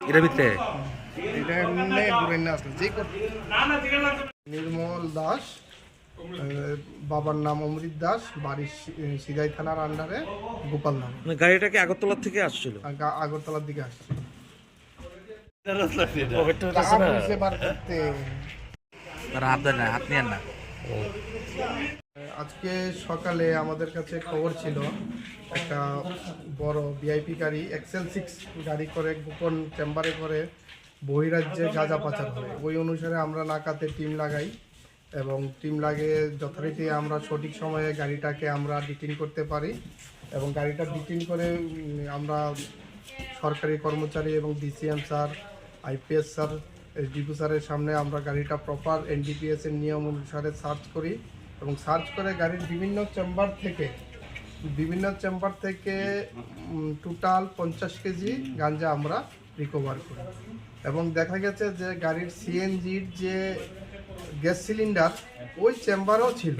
এর ভিতরে এটা এমনি ঘুরে না আসলে যে নির্মল দাস, বাবার নাম অমৃত দাস, বাড়ি সিদাই থানার আন্ডারে গোপাল নাম। মানে গাড়িটা কি আগরতলা থেকে আসছিল? আগরতলার দিকে আসছে। হাত নিয়ে না। আজকে সকালে আমাদের কাছে খবর ছিল একটা বড় ভিআইপি গাড়ি XL6 গাড়ি করে গোপন চেম্বারে করে বহিরাজ্যে গাঁজা পাচার হয়। ওই অনুসারে আমরা নাকাতে টিম লাগাই এবং টিম লাগিয়ে যথারীতি আমরা সঠিক সময়ে গাড়িটাকে আমরা ডিটেইন করতে পারি এবং গাড়িটা ডিটেইন করে আমরা সরকারি কর্মচারী এবং DCM sir, IPS sir, SDPO স্যারের সামনে আমরা গাড়িটা প্রপার NDPS এর নিয়ম অনুসারে সার্চ করি এবং সার্চ করে গাড়ির বিভিন্ন চেম্বার থেকে টোটাল 50 কেজি গাঞ্জা আমরা রিকভার করি এবং দেখা গেছে যে গাড়ির CNGর যে গ্যাস সিলিন্ডার ওই চেম্বারও ছিল।